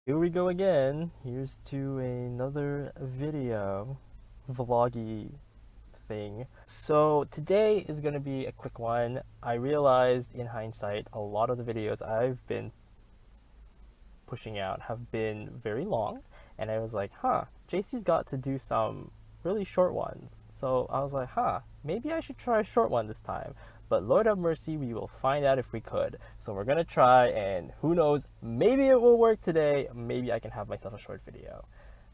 Here we go again. Here's to another video, vloggy thing. So today is going to be a quick one. I realized in hindsight a lot of the videos I've been pushing out have been very long, and I was like, JC's got to do some really short ones. So I was like, maybe I should try a short one this time. But Lord have mercy, we will find out if we could. So we're gonna try, and who knows, maybe it will work today. Maybe I can have myself a short video.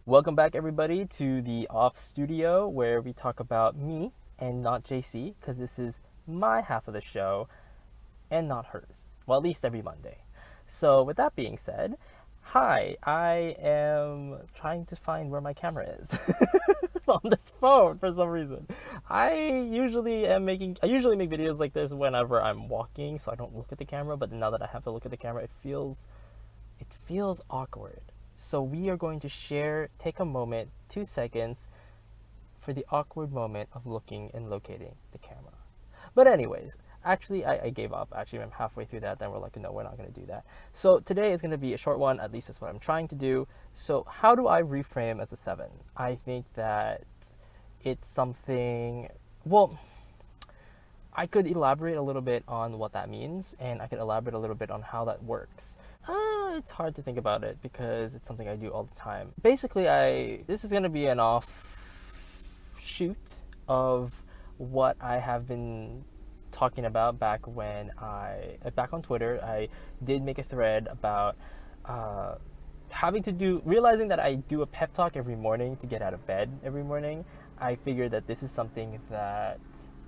Welcome back, everybody, to the Off Studio, where we talk about me and not JC, because this is my half of the show and not hers. Well, at least every Monday. So, with that being said, hi, I am trying to find where my camera is on this phone for some reason. I usually make videos like this whenever I'm walking, so I don't look at the camera, but now that I have to look at the camera, it feels awkward. So we are going to take a moment, 2 seconds, for the awkward moment of looking and locating the camera. But anyways, actually, I gave up. Actually, I'm halfway through that. Then we're like, no, we're not going to do that. So today is going to be a short one. At least that's what I'm trying to do. So how do I reframe as a 7? I think that it's something, well, I could elaborate a little bit on what that means, and I could elaborate a little bit on how that works. It's hard to think about it because it's something I do all the time. Basically, this is going to be an offshoot of what I have been talking about back on Twitter. I did make a thread about realizing that I do a pep talk every morning to get out of bed every morning. I figured that this is something that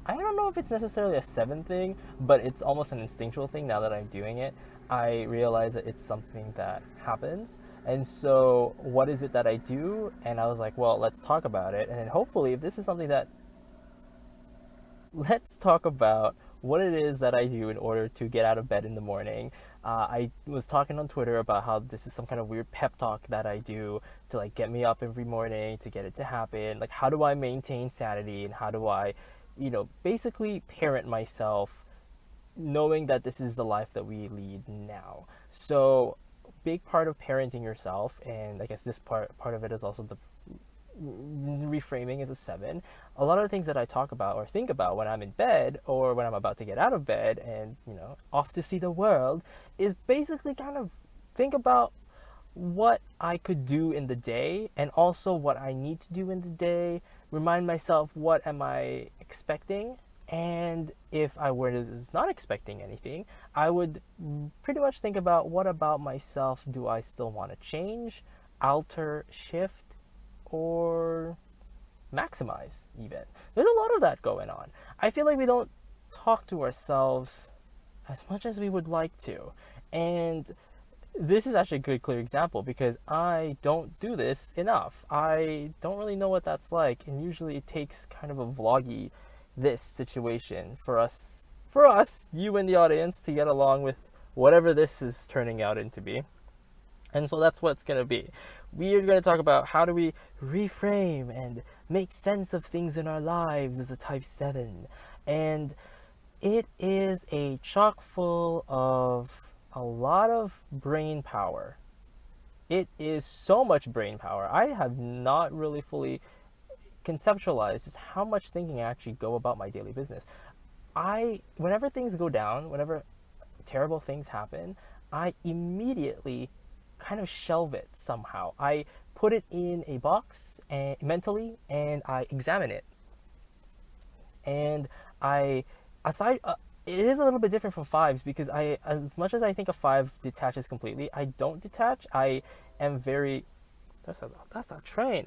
I don't know if it's necessarily a 7 thing, but it's almost an instinctual thing now that I'm doing it. I realize that it's something that happens. And so, what is it that I do? And I was like, well, let's talk about it. And then hopefully, if this is something that let's talk about what it is that I do in order to get out of bed in the morning. I was talking on Twitter about how this is some kind of weird pep talk that I do to like get me up every morning to get it to happen. Like, how do I maintain sanity, and how do I, basically parent myself, knowing that this is the life that we lead now. So, big part of parenting yourself, and I guess this part of it is also the reframing is a 7. A lot of the things that I talk about or think about when I'm in bed or when I'm about to get out of bed and, off to see the world is basically kind of think about what I could do in the day and also what I need to do in the day. Remind myself, what am I expecting? And if I was not expecting anything, I would pretty much think about what about myself do I still want to change, alter, shift, or maximize even. There's a lot of that going on. I feel like we don't talk to ourselves as much as we would like to. And this is actually a good clear example because I don't do this enough. I don't really know what that's like, and usually it takes kind of a vloggy this situation for us, you and the audience, to get along with whatever this is turning out into be. And so that's what it's going to be. We are going to talk about how do we reframe and make sense of things in our lives as a type 7. And it is a chock full of a lot of brain power. It is so much brain power. I have not really fully conceptualized just how much thinking I actually go about my daily business. Whenever things go down, whenever terrible things happen, I immediately kind of shelve it somehow. I put it in a box mentally, and I examine it. And it is a little bit different from 5s because as much as I think a 5 detaches completely, I don't detach. I am very. That's a train.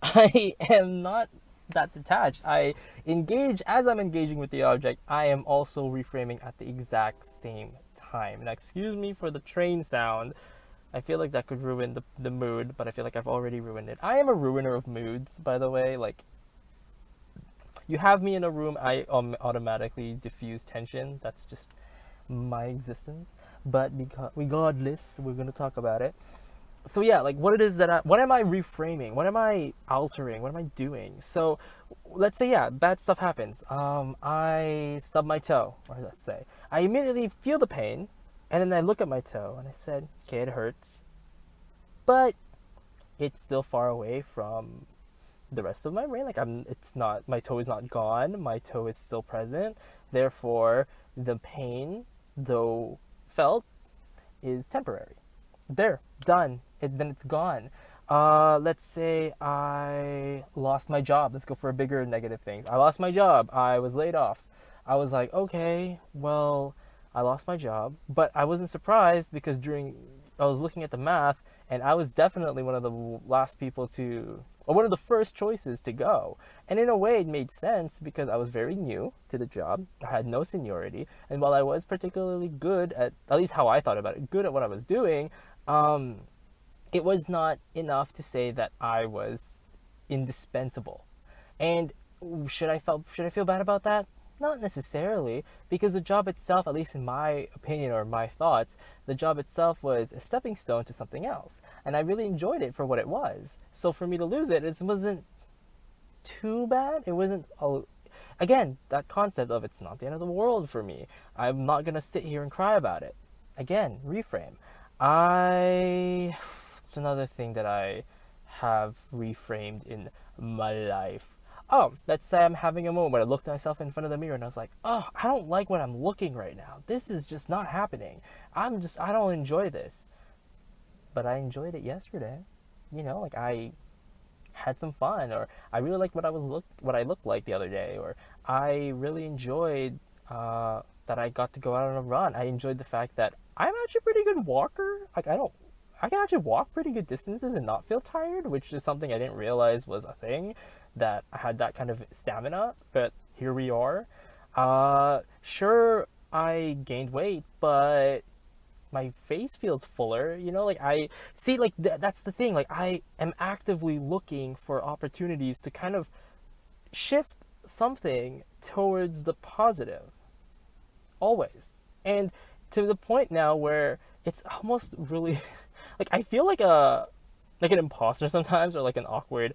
I am not that detached. I engage as I'm engaging with the object. I am also reframing at the exact same time. Now, excuse me for the train sound. I feel like that could ruin the mood, but I feel like I've already ruined it. I am a ruiner of moods, by the way. Like, you have me in a room, I automatically diffuse tension. That's just my existence. But regardless, we're going to talk about it. So yeah, like what am I reframing? What am I altering? What am I doing? So let's say, yeah, bad stuff happens. I stub my toe, or let's say I immediately feel the pain, And then I look at my toe and I said, okay, it hurts, but it's still far away from the rest of my brain. Like it's not, my toe is not gone. My toe is still present. Therefore, the pain, though felt, is temporary. There, done. Then it's gone. Let's say I lost my job. Let's go for a bigger negative things. I lost my job. I was laid off. I was like, okay, well, I lost my job, but I wasn't surprised because I was looking at the math, and I was definitely one of the last people to, or one of the first choices to go. And in a way, it made sense because I was very new to the job. I had no seniority, and while I was particularly good at least how I thought about it, good at what I was doing, it was not enough to say that I was indispensable. And should I feel bad about that? Not necessarily, because the job itself, at least in my opinion or my thoughts, the job itself was a stepping stone to something else, and I really enjoyed it for what it was. So for me to lose it, it wasn't too bad. It wasn't again, that concept of it's not the end of the world for me. I'm not gonna sit here and cry about it. Again, reframe. It's another thing that I have reframed in my life. Oh, let's say I'm having a moment where I looked at myself in front of the mirror and I was like, oh, I don't like what I'm looking right now. This is just not happening. I don't enjoy this. But I enjoyed it yesterday. Like I had some fun, or I really liked what I looked like the other day, or I really enjoyed that I got to go out on a run. I enjoyed the fact that I'm actually a pretty good walker. Like I can actually walk pretty good distances and not feel tired, which is something I didn't realize was a thing, that I had that kind of stamina, but here we are. Sure, I gained weight, but my face feels fuller, like I see, like that's the thing. Like I am actively looking for opportunities to kind of shift something towards the positive, always. And to the point now where it's almost really like I feel like an imposter sometimes, or like an awkward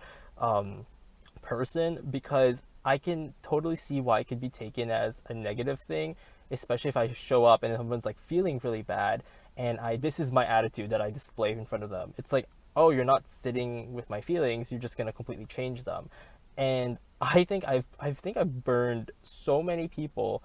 person, because I can totally see why it could be taken as a negative thing, especially if I show up and someone's like feeling really bad, and this is my attitude that I display in front of them. It's like, oh, you're not sitting with my feelings, you're just gonna completely change them. And I think I've burned so many people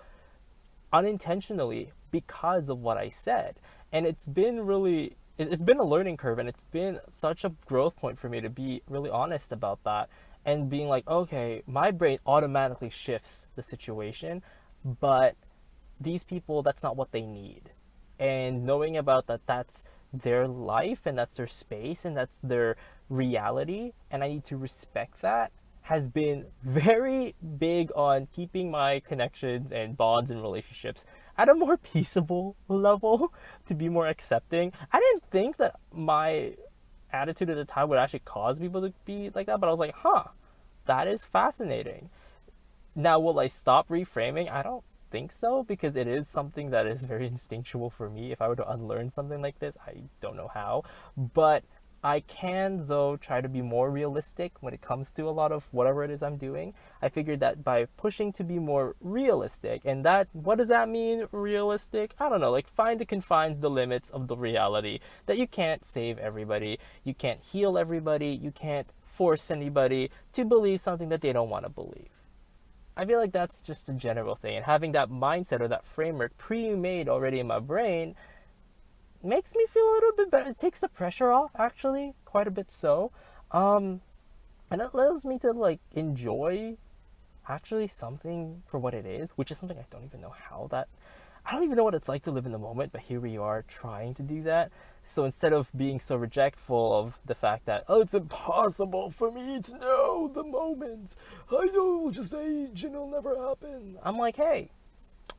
unintentionally because of what I said. And it's been a learning curve, and it's been such a growth point for me to be really honest about that, and being like, okay, my brain automatically shifts the situation, but these people, that's not what they need. And knowing about that, that's their life and that's their space and that's their reality, and I need to respect that, has been very big on keeping my connections and bonds and relationships at a more peaceable level, to be more accepting. I didn't think that my attitude at the time would actually cause people to be like that, but I was like, that is fascinating. Now, will I stop reframing? I don't think so, because it is something that is very instinctual for me. If I were to unlearn something like this, I don't know how, but I can, though, try to be more realistic when it comes to a lot of whatever it is I'm doing. I figured that by pushing to be more realistic, and that, what does that mean, realistic? I don't know, like find the confines, the limits of the reality, that you can't save everybody, you can't heal everybody, you can't force anybody to believe something that they don't want to believe. I feel like that's just a general thing, and having that mindset or that framework pre-made already in my brain makes me feel a little bit better. It takes the pressure off, actually, quite a bit so. And it allows me to like enjoy actually something for what it is, which is something I don't even know I don't even know what it's like to live in the moment, but here we are trying to do that. So instead of being so rejectful of the fact that, oh, it's impossible for me to know the moment, I know, I'll just age and it'll never happen, I'm like, hey,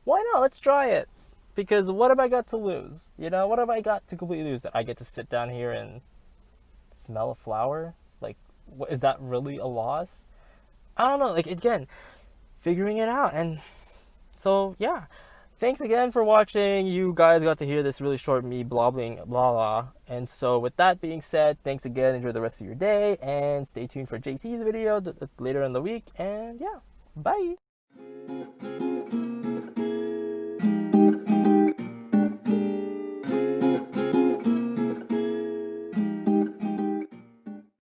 why not? Let's try it. Because what have I got to lose? What have I got to completely lose? That I get to sit down here and smell a flower? Like, is that really a loss? I don't know. Like, again, figuring it out. And so, yeah. Thanks again for watching. You guys got to hear this really short me blobbling, blah, blah. And so, with that being said, thanks again. Enjoy the rest of your day. And stay tuned for JC's video later in the week. And, yeah. Bye.